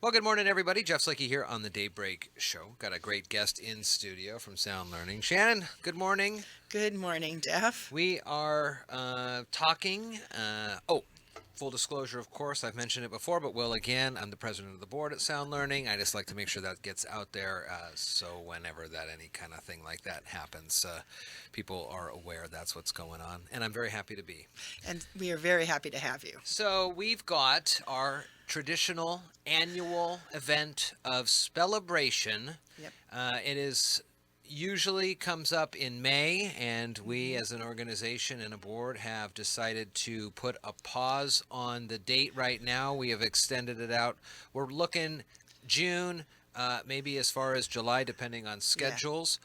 Well, good morning, everybody. Jeff Slakey here on the Daybreak Show. Got a great guest in studio from Sound Learning. Shannon, good morning. Good morning, Jeff. We are talking. Full disclosure, of course, I've mentioned it before, but will again. I'm the president of the board at Sound Learning. I just like to make sure that gets out there so whenever that any kind of thing like that happens, people are aware that's what's going on. And I'm very happy to be. And we are very happy to have you. So we've got our traditional annual event of celebration. Yep. It is usually comes up in May, and we as an organization and a board have decided to put a pause on the date right now. We have extended it out. We're looking June, maybe as far as July, depending on schedules.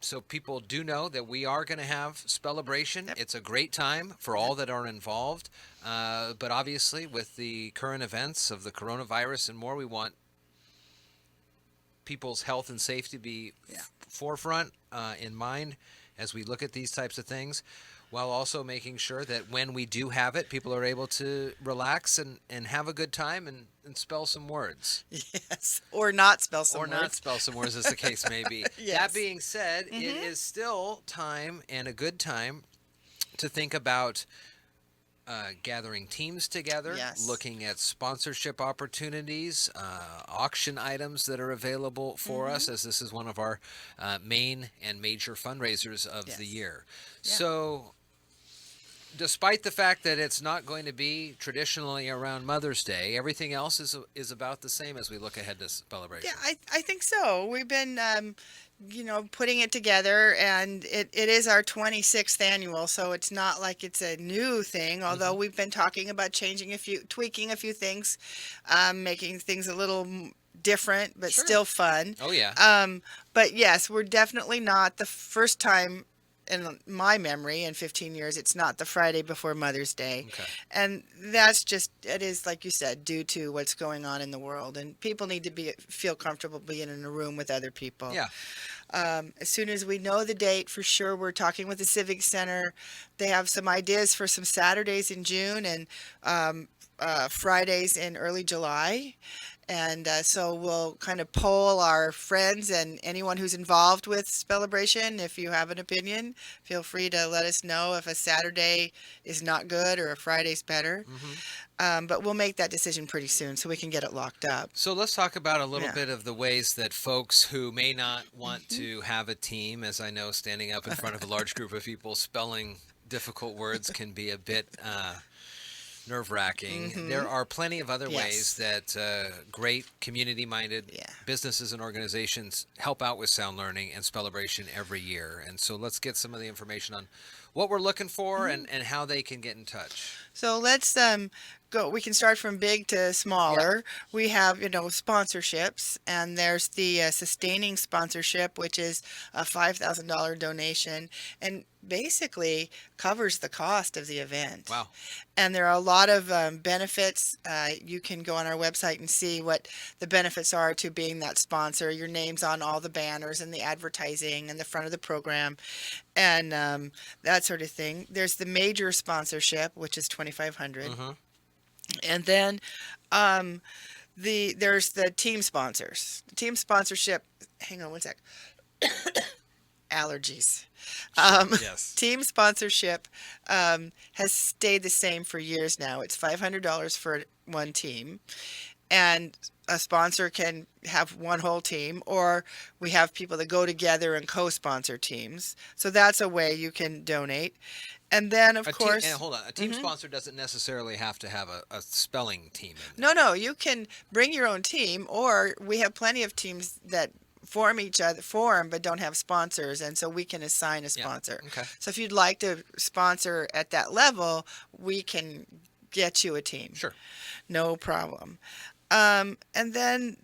So people do know that we are going to have celebration. Yep. It's a great time for all that are involved. But obviously, with the current events of the coronavirus and more, we want people's health and safety to be forefront in mind as we look at these types of things, while also making sure that when we do have it, people are able to relax and have a good time and spell some words. Yes. Or not spell some or words. not spell some words, as the case may be. Yes. That being said, it is still time and a good time to think about gathering teams together, Yes. looking at sponsorship opportunities, auction items that are available for us, as this is one of our main and major fundraisers of the year. Yeah. So, despite the fact that it's not going to be traditionally around Mother's Day, everything else is about the same as we look ahead to celebration. Yeah, I think so. We've been, putting it together, and it is our 26th annual, so it's not like it's a new thing, although we've been talking about tweaking a few things, making things a little different, but still fun. Oh, yeah. But yes, we're definitely not the first time in my memory in 15 years, it's not the Friday before Mother's Day. Okay. And that's just, it is, like you said, due to what's going on in the world. And people need to feel comfortable being in a room with other people. Yeah. As soon as we know the date for sure, we're talking with the Civic Center. They have some ideas for some Saturdays in June and Fridays in early July. And so we'll kind of poll our friends and anyone who's involved with celebration. If you have an opinion, feel free to let us know if a Saturday is not good or a Friday's better. But we'll make that decision pretty soon so we can get it locked up. So let's talk about a little bit of the ways that folks who may not want to have a team, as I know standing up in front of a large group of people spelling difficult words can be a bit nerve-wracking. There are plenty of other ways that great community-minded businesses and organizations help out with Sound Learning and celebration every year. And so let's get some of the information on what we're looking for and how they can get in touch. So let's go. We can start from big to smaller. We have, sponsorships, and there's the sustaining sponsorship, which is a $5,000 donation, and basically covers the cost of the event. Wow. And there are a lot of benefits. You can go on our website and see what the benefits are to being that sponsor. Your name's on all the banners and the advertising and the front of the program and that sort of thing. There's the major sponsorship, which is $2,500. And then there's the team sponsors. The team sponsorship, hang on one sec. Allergies. Yes. Team sponsorship has stayed the same for years now. It's $500 for one team, and a sponsor can have one whole team, or we have people that go together and co-sponsor teams. So that's a way you can donate. And then, of course... hold on. A team sponsor doesn't necessarily have to have a spelling team in there. No. You can bring your own team, or we have plenty of teams that form but don't have sponsors, and so we can assign a sponsor. Okay. So if you'd like to sponsor at that level, we can get you a team. Sure. No problem. And then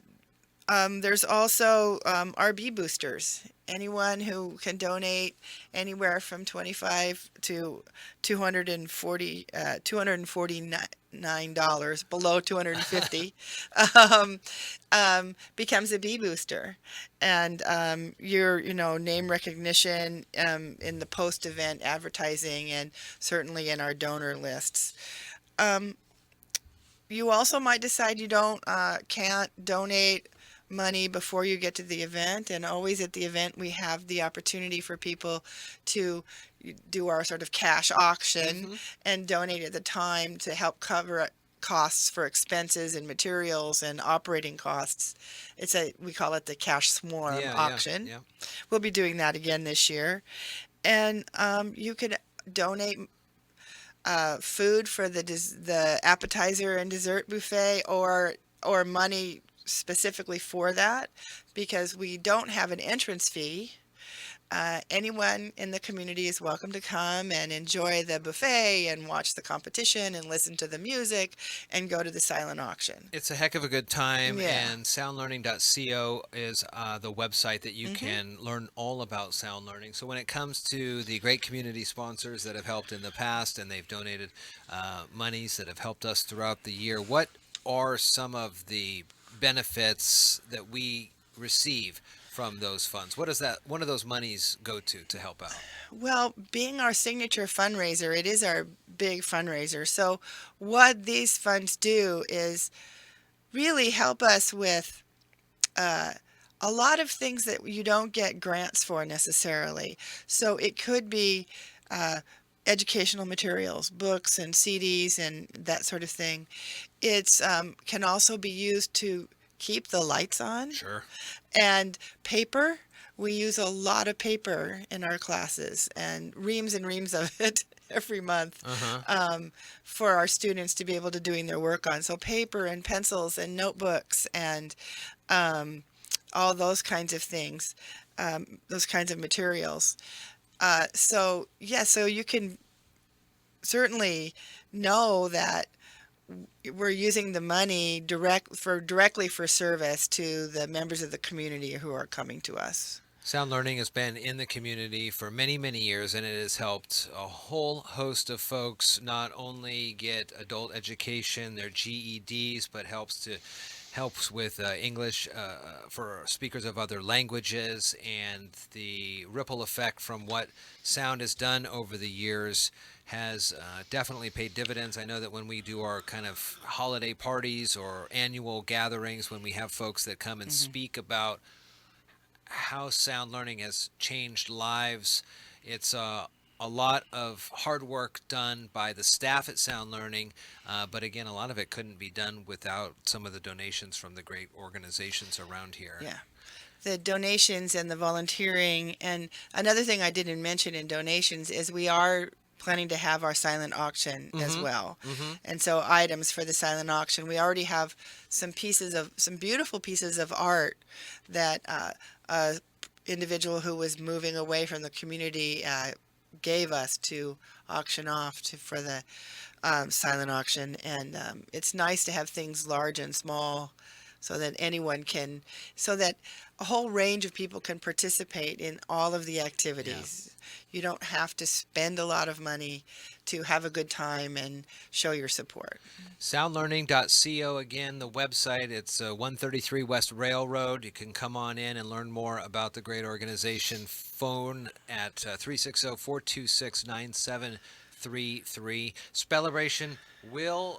there's also RB boosters. Anyone who can donate anywhere from $25 to $249, below $250, becomes a bee booster. And your name recognition in the post-event advertising, and certainly in our donor lists. you also might decide you don't can't donate money before you get to the event, and always at the event we have the opportunity for people to do our sort of cash auction Mm-hmm. and donate at the time to help cover costs for expenses and materials and operating costs. We call it the cash swarm Yeah, yeah, auction. yeah. We'll be doing that again this year. And you could donate food for the appetizer and dessert buffet, or money specifically for that, because we don't have an entrance fee. Anyone in the community is welcome to come and enjoy the buffet and watch the competition and listen to the music and go to the silent auction. It's a heck of a good time, Yeah. and soundlearning.co is the website that you Hmm. can learn all about sound learning. So when it comes to the great community sponsors that have helped in the past and they've donated monies that have helped us throughout the year, what are some of the benefits that we receive from those funds? What does that one of those monies go to help out? Well, being our signature fundraiser, it is our big fundraiser. So, what these funds do is really help us with uh, a lot of things that you don't get grants for necessarily. So, it could be uh, educational materials, books and CDs and that sort of thing. It's can also be used to keep the lights on. Sure. And paper, we use a lot of paper in our classes and reams of it every month, Uh-huh. for our students to be able to doing their work on. So paper and pencils and notebooks and um, all those kinds of things, those kinds of materials. So yeah, so you can certainly know that we're using the money directly for service to the members of the community who are coming to us. Sound Learning has been in the community for many, many years, and it has helped a whole host of folks not only get adult education, their GEDs, but helps with English for speakers of other languages, and the ripple effect from what sound has done over the years has definitely paid dividends. I know that when we do our kind of holiday parties or annual gatherings, when we have folks that come and Hmm. speak about how sound learning has changed lives. It's a lot of hard work done by the staff at Sound Learning, but again, a lot of it couldn't be done without some of the donations from the great organizations around here. Yeah. The donations and the volunteering. And another thing I didn't mention in donations is we are planning to have our silent auction as Mm-hmm. well. Mm-hmm. And so items for the silent auction, we already have some beautiful pieces of art that a individual who was moving away from the community gave us to auction off for the silent auction. And it's nice to have things large and small so that so that a whole range of people can participate in all of the Yeah. activities. You don't have to spend a lot of money to have a good time and show your support. Soundlearning.co again, the website. It's 133 West Railroad. You can come on in and learn more about the great organization. Phone at 360 426 9733. Celebration will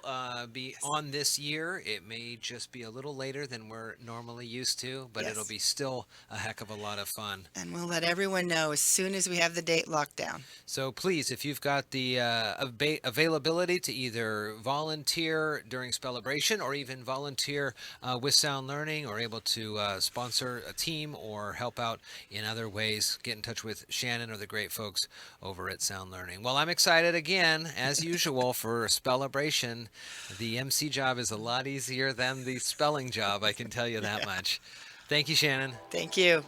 be on this year. It may just be a little later than we're normally used to, but it'll Yes. be still a heck of a lot of fun. And we'll let everyone know as soon as we have the date locked down. So please, if you've got the availability to either volunteer during Celebration or even volunteer with Sound Learning, or able to sponsor a team or help out in other ways, get in touch with Shannon or the great folks over at Sound Learning. Well, I'm excited again, as usual, for Celebration. The MC job is a lot easier than the spelling job, I can tell you that much. Thank you, Shannon. Thank you.